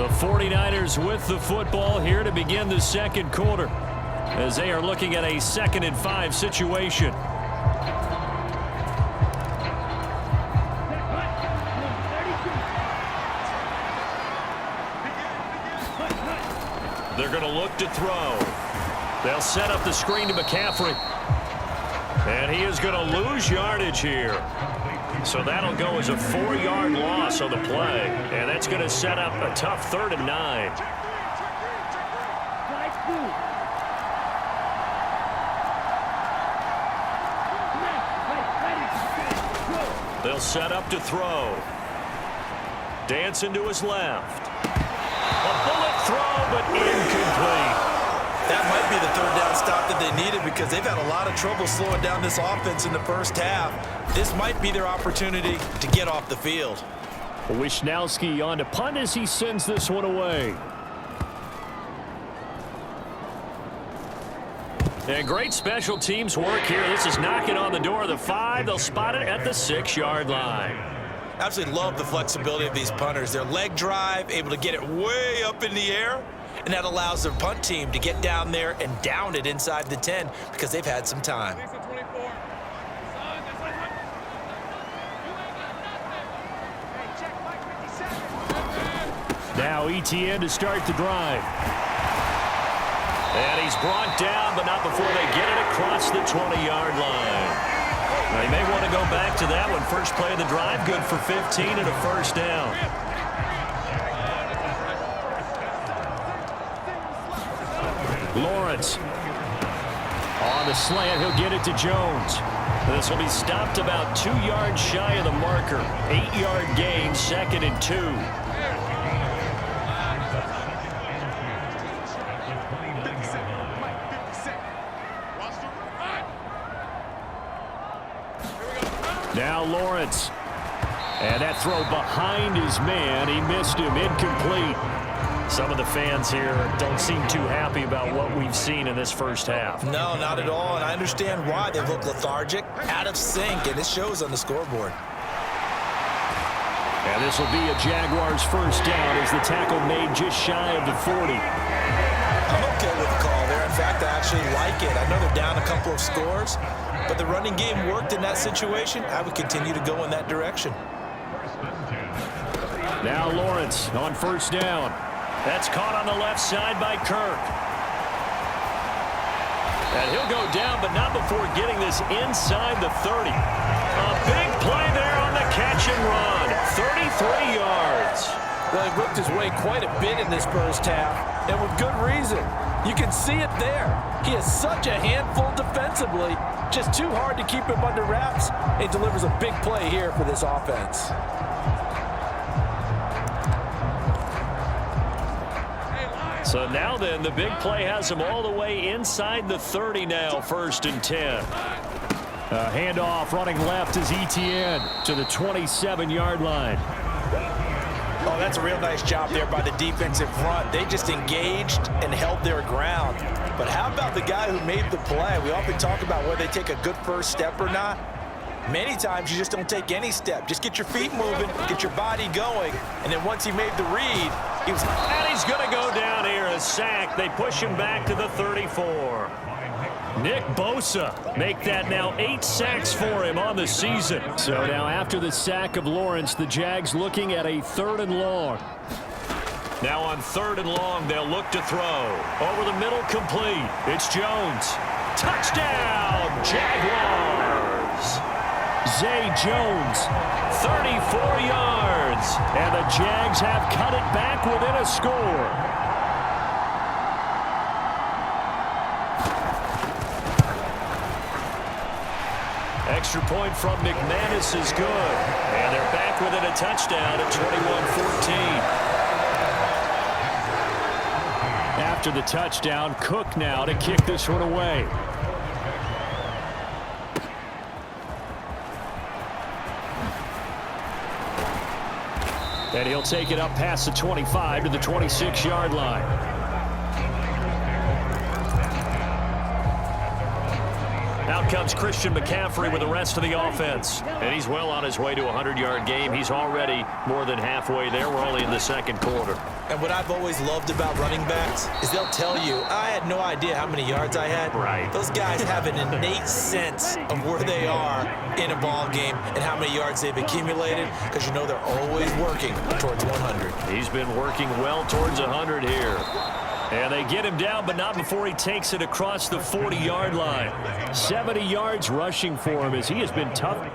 The 49ers with the football here to begin the second quarter as they are looking at a 2nd and 5 situation. They're going to look to throw. They'll set up the screen to McCaffrey. And he is going to lose yardage here. So that'll go as a 4-yard loss on the play. And that's going to set up a tough 3rd and 9. They'll set up to throw. Dancing to his left. A bullet throw, but incomplete. That might be the 3rd down stop that they needed because they've had a lot of trouble slowing down this offense in the first half. This might be their opportunity to get off the field. Wishnowski on to punt as he sends this one away. And great special teams work here. This is knocking on the door of the 5. They'll spot it at the 6-yard line. Absolutely love the flexibility of these punters. Their leg drive, able to get it way up in the air, and that allows their punt team to get down there and down it inside the 10 because they've had some time. Now ETN to start the drive. And he's brought down, but not before they get it across the 20-yard line. Now, you may want to go back to that one. First play of the drive, good for 15 and a 1st down. Lawrence. On the slant, he'll get it to Jones. This will be stopped about 2 yards shy of the marker. 8-yard gain, 2nd and 2. Now Lawrence. And that throw behind his man. He missed him. Incomplete. Some of the fans here don't seem too happy about what we've seen in this first half. No, not at all. And I understand why. They look lethargic, out of sync, and it shows on the scoreboard. And this will be a Jaguars 1st down as the tackle made just shy of the 40. I'm okay with the call there. In fact, I actually like it. I know they're down a couple of scores, but the running game worked in that situation. I would continue to go in that direction. Now Lawrence on 1st down. That's caught on the left side by Kirk. And he'll go down, but not before getting this inside the 30. A big play there on the catch and run. 33 yards. Well, he worked his way quite a bit in this first half, and with good reason. You can see it there. He is such a handful defensively. Just too hard to keep him under wraps. It delivers a big play here for this offense. So now then, the big play has him all the way inside the 30 now, 1st and 10. Handoff running left is ETN to the 27-yard line. Oh, that's a real nice job there by the defensive front. They just engaged and held their ground. But how about the guy who made the play? We often talk about whether they take a good first step or not. Many times you just don't take any step. Just get your feet moving, get your body going, and then once he made the read, he was... And he's going to go down here, a sack. They push him back to the 34. Nick Bosa make that now 8 sacks for him on the season. So now after the sack of Lawrence, the Jags looking at a 3rd and long. Now on 3rd and long, they'll look to throw. Over the middle, complete. It's Jones. Touchdown, Jaguars. Zay Jones, 34 yards. And the Jags have cut it back within a score. Extra point from McManus is good. And they're back within a touchdown at 21-14. After the touchdown, Cook now to kick this one away. And he'll take it up past the 25 to the 26-yard line. Out comes Christian McCaffrey with the rest of the offense. And he's well on his way to a 100-yard game. He's already more than halfway there. We're only in the second quarter. And what I've always loved about running backs is they'll tell you, I had no idea how many yards I had. Right. Those guys have an innate sense of where they are in a ball game and how many yards they've accumulated, because you know they're always working towards 100. He's been working well towards 100 here. And they get him down, but not before he takes it across the 40-yard line. 70 yards rushing for him as he has been tough.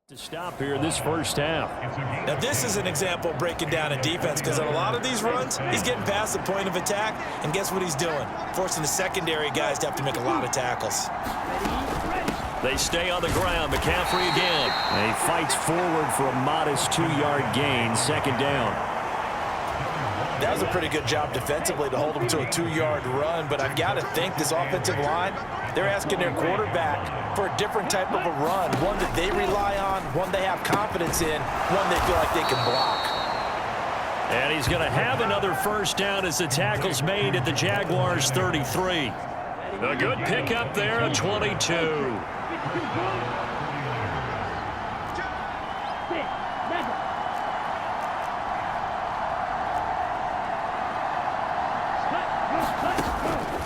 To stop here this first half. Now this is an example of breaking down a defense, because on a lot of these runs, he's getting past the point of attack, and guess what he's doing? Forcing the secondary guys to have to make a lot of tackles. They stay on the ground. McCaffrey again. And he fights forward for a modest 2-yard gain. Second down. That was a pretty good job defensively to hold him to a 2-yard run, but I've got to think this offensive line, they're asking their quarterback for a different type of a run, one that they rely on, one they have confidence in, one they feel like they can block. And he's going to have another first down as the tackle's made at the Jaguars 33. A good pickup there, a 22.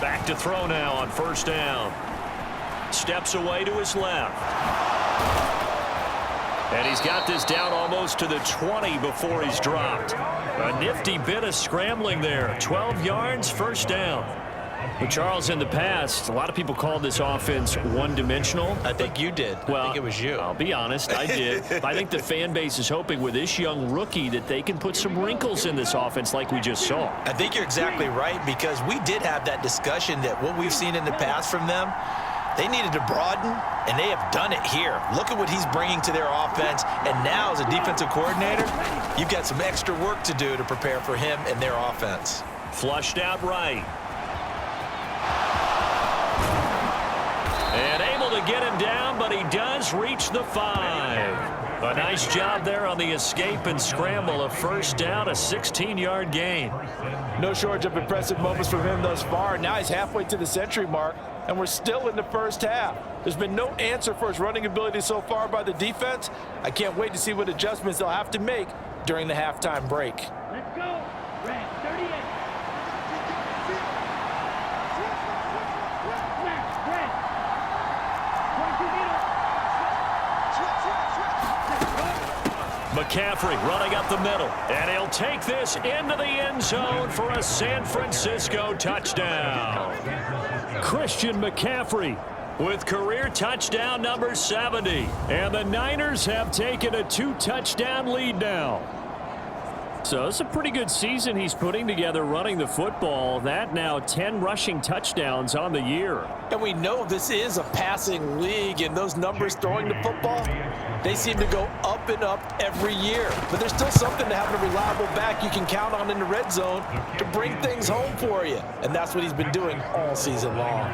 Back to throw now on first down. Steps away to his left. And he's got this down almost to the 20 before he's dropped. A nifty bit of scrambling there. 12 yards, first down. But Charles, in the past, a lot of people called this offense one-dimensional. I think you did. Well, I think it was you. I'll be honest, I did. I think the fan base is hoping with this young rookie that they can put some wrinkles in this offense like we just saw. I think you're exactly right, because we did have that discussion that what we've seen in the past from them, they needed to broaden, and they have done it here. Look at what he's bringing to their offense, and now as a defensive coordinator, you've got some extra work to do to prepare for him and their offense. Flushed out right. And able to get him down, but he does reach the 5. A nice job there on the escape and scramble. A first down, a 16-yard gain. No shortage of impressive moments from him thus far. Now he's halfway to the century mark, and we're still in the first half. There's been no answer for his running ability so far by the defense. I can't wait to see what adjustments they'll have to make during the halftime break. Let's go. Red 38. Red. 22 meter. McCaffrey running up the middle, and he'll take this into the end zone for a San Francisco touchdown. Christian McCaffrey with career touchdown number 70. And the Niners have taken a 2-touchdown lead now. So it's a pretty good season he's putting together running the football. That now 10 rushing touchdowns on the year. And we know this is a passing league, and those numbers throwing the football, they seem to go up and up every year. But there's still something to having a reliable back you can count on in the red zone to bring things home for you. And that's what he's been doing all season long.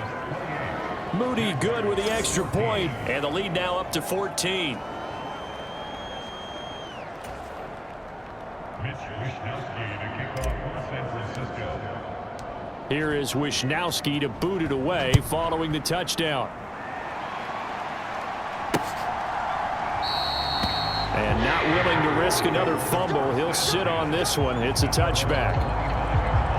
Moody good with the extra point, and the lead now up to 14. Here is Wisnowski to boot it away following the touchdown. And not willing to risk another fumble. He'll sit on this one. It's a touchback.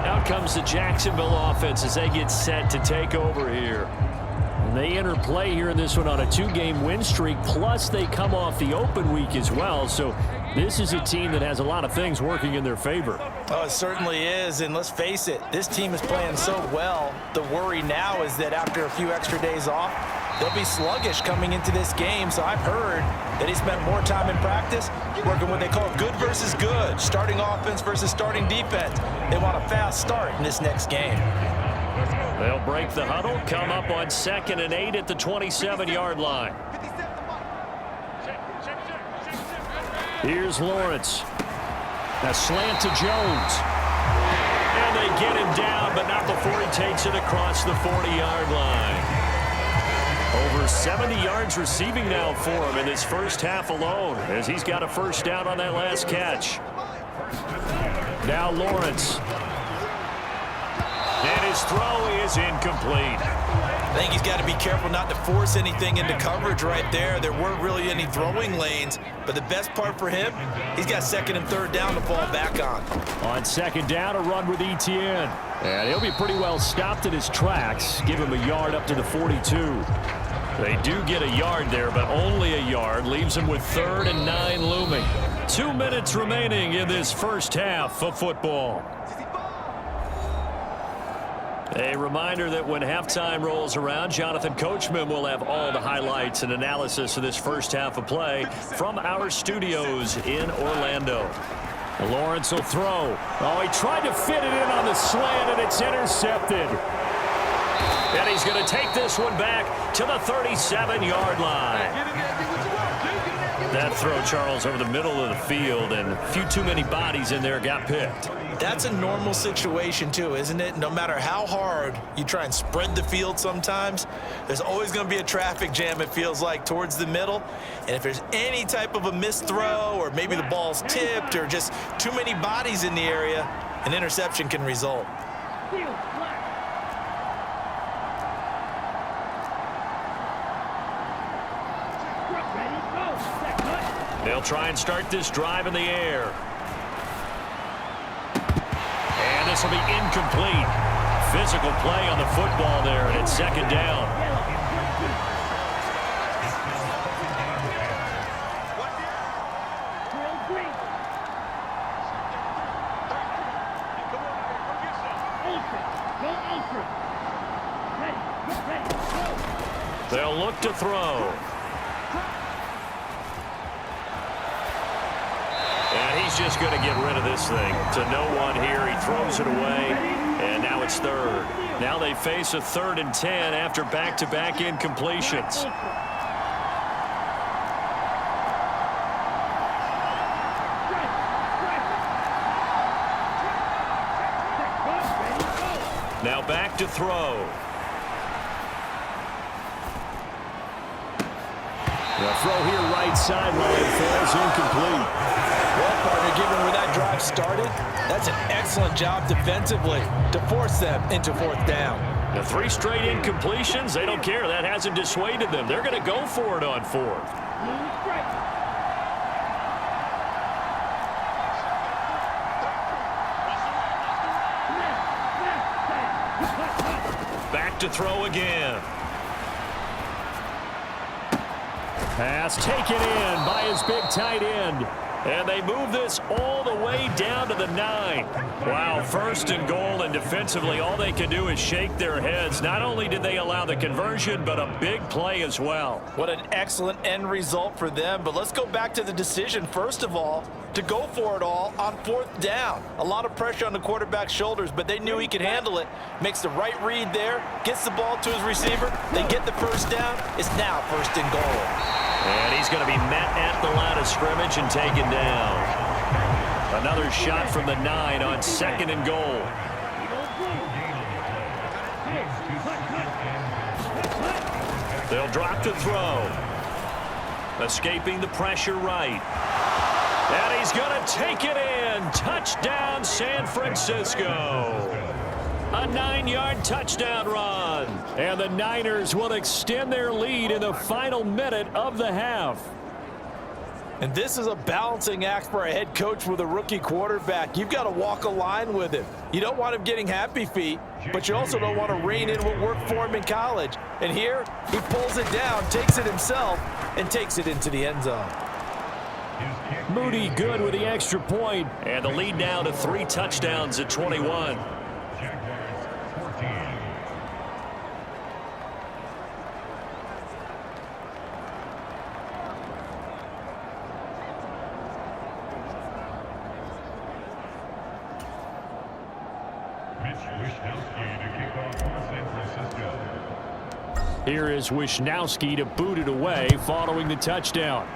Now Out comes the Jacksonville offense as they get set to take over here. And they enter play here in this one on a 2-game win streak, plus they come off the open week as well. So this is a team that has a lot of things working in their favor. Oh, it certainly is, and let's face it, this team is playing so well. The worry now is that after a few extra days off, they'll be sluggish coming into this game. So I've heard that he spent more time in practice working what they call good versus good, starting offense versus starting defense. They want a fast start in this next game. They'll break the huddle, come up on 2nd and 8 at the 27-yard line. Here's Lawrence. A slant to Jones. And they get him down, but not before he takes it across the 40-yard line. Over 70 yards receiving now for him in this first half alone, as he's got a first down on that last catch. Now Lawrence. And his throw is incomplete. I think he's got to be careful not to force anything into coverage right there. There weren't really any throwing lanes, but the best part for him, he's got 2nd and 3rd down to fall back on. On 2nd down, a run with Etienne. And he'll be pretty well stopped in his tracks. Give him a yard up to the 42. They do get a yard there, but only a yard. Leaves him with 3rd and 9 looming. 2 minutes remaining in this first half of football. A reminder that when halftime rolls around, Jonathan Coachman will have all the highlights and analysis of this first half of play from our studios in Orlando. Lawrence will throw. Oh, he tried to fit it in on the slant, and it's intercepted. And he's going to take this one back to the 37-yard line. That throw, Charles, over the middle of the field, and a few too many bodies in there got picked. That's a normal situation too, isn't it? No matter how hard you try and spread the field sometimes, there's always going to be a traffic jam, it feels like, towards the middle. And if there's any type of a missed throw, or maybe the ball's tipped, or just too many bodies in the area, an interception can result. They'll try and start this drive in the air. And this will be incomplete. Physical play on the football there, and it's 2nd down. They'll look to throw. And he's just going to get rid of this thing to no one here. He throws it away, and now it's 3rd. Now they face a 3rd and 10 after back-to-back incompletions. Now back to throw. The throw here right sideline falls incomplete. Well, partner, given where that drive started, that's an excellent job defensively to force them into 4th down. The 3 straight incompletions, they don't care. That hasn't dissuaded them. They're going to go for it on 4th. Back to throw again. Pass taken in by his big tight end. And they move this all the way down to the 9. Wow, 1st and goal, and defensively all they can do is shake their heads. Not only did they allow the conversion, but a big play as well. What an excellent end result for them. But let's go back to the decision, first of all, to go for it all on 4th down. A lot of pressure on the quarterback's shoulders, but they knew he could handle it. Makes the right read there, gets the ball to his receiver. They get the first down. It's now 1st and goal. And he's going to be met at the line of scrimmage and taken down. Another shot from the 9 on 2nd and goal. They'll drop to throw. Escaping the pressure right. And he's going to take it in. Touchdown, San Francisco. A 9-yard touchdown run. And the Niners will extend their lead in the final minute of the half. And this is a balancing act for a head coach with a rookie quarterback. You've got to walk a line with him. You don't want him getting happy feet, but you also don't want to rein in what worked for him in college. And here, he pulls it down, takes it himself, and takes it into the end zone. Moody good with the extra point, and the lead now to 3 touchdowns at 21. Here is Wishnowski to boot it away following the touchdown.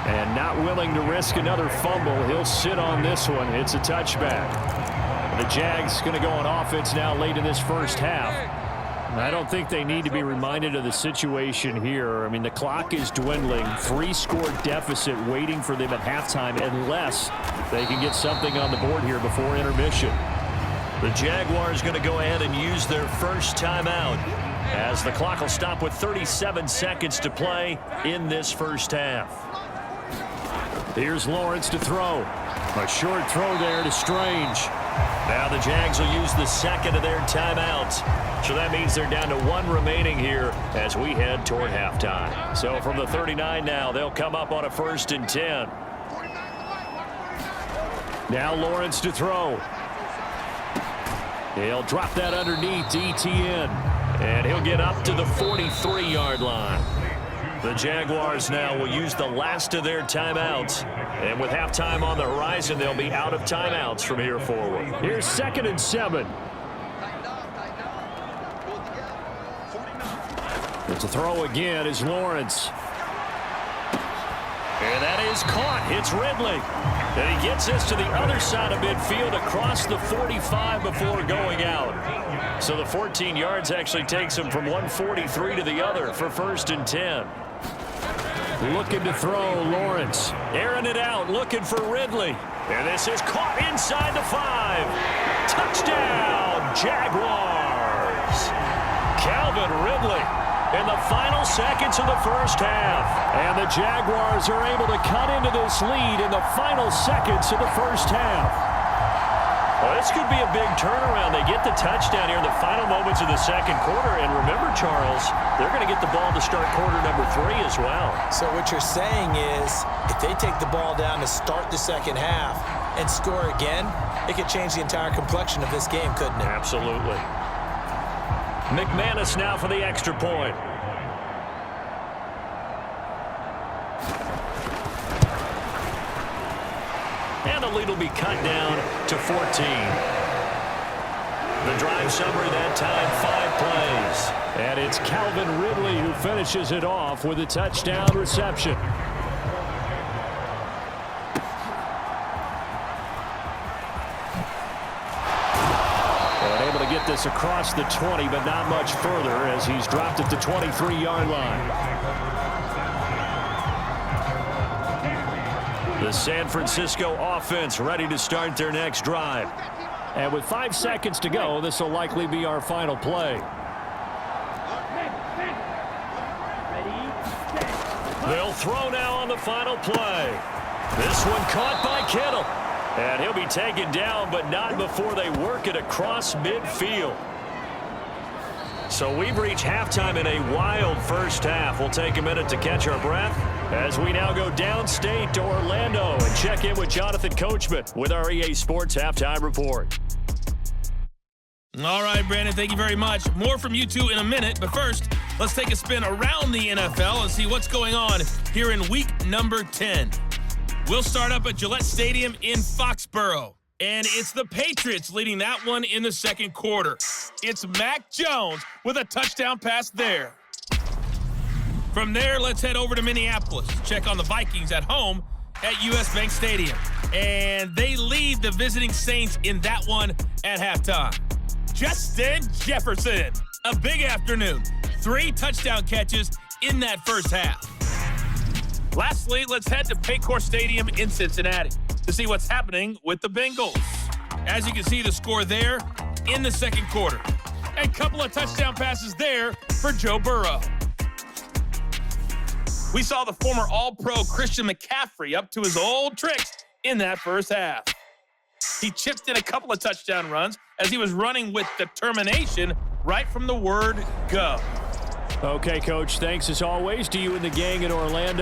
And not willing to risk another fumble. He'll sit on this one. It's a touchback. The Jags going to go on offense now late in this first half. I don't think they need to be reminded of the situation here. I mean, the clock is dwindling. 3-score deficit waiting for them at halftime unless they can get something on the board here before intermission. The Jaguars going to go ahead and use their first timeout as the clock will stop with 37 seconds to play in this first half. Here's Lawrence to throw. A short throw there to Strange. Now the Jags will use the second of their timeouts. So that means they're down to 1 remaining here as we head toward halftime. So from the 39 now, they'll come up on a 1st and 10. Now Lawrence to throw. He'll drop that underneath to ETN. And he'll get up to the 43-yard line. The Jaguars now will use the last of their timeouts. And with halftime on the horizon, they'll be out of timeouts from here forward. Here's 2nd and 7. It's a throw again is Lawrence. And that is caught. It's Ridley. And he gets this to the other side of midfield across the 45 before going out. So the 14 yards actually takes him from 143 to the other for 1st and 10. Looking to throw, Lawrence. Airing it out, looking for Ridley. And this is caught inside the 5. Touchdown, Jaguars. Calvin Ridley in the final seconds of the first half. And the Jaguars are able to cut into this lead in the final seconds of the first half. Well, this could be a big turnaround. They get the touchdown here in the final moments of the second quarter. And remember, Charles, they're going to get the ball to start quarter number 3 as well. So what you're saying is if they take the ball down to start the second half and score again, it could change the entire complexion of this game, couldn't it? Absolutely. McManus now for the extra point. And the lead will be cut down to 14. The drive summary that time, 5 plays. And it's Calvin Ridley who finishes it off with a touchdown reception. And able to get this across the 20, but not much further as he's dropped at the 23-yard line. The San Francisco offense ready to start their next drive. And with 5 seconds to go, this will likely be our final play. They'll throw now on the final play. This one caught by Kittle. And he'll be taken down, but not before they work it across midfield. So we've reached halftime in a wild first half. We'll take a minute to catch our breath as we now go downstate to Orlando and check in with Jonathan Coachman with our EA Sports Halftime Report. All right, Brandon, thank you very much. More from you two in a minute, but first, let's take a spin around the NFL and see what's going on here in week number 10. We'll start up at Gillette Stadium in Foxborough, and it's the Patriots leading that one in the second quarter. It's Mac Jones with a touchdown pass there. From there, let's head over to Minneapolis. Check on the Vikings at home at US Bank Stadium. And they lead the visiting Saints in that one at halftime. Justin Jefferson, a big afternoon. 3 touchdown catches in that first half. Lastly, let's head to Paycor Stadium in Cincinnati to see what's happening with the Bengals. As you can see, the score there in the second quarter. A couple of touchdown passes there for Joe Burrow. We saw the former All-Pro Christian McCaffrey up to his old tricks in that first half. He chipped in a couple of touchdown runs as he was running with determination right from the word go. Okay, Coach, thanks as always to you and the gang in Orlando.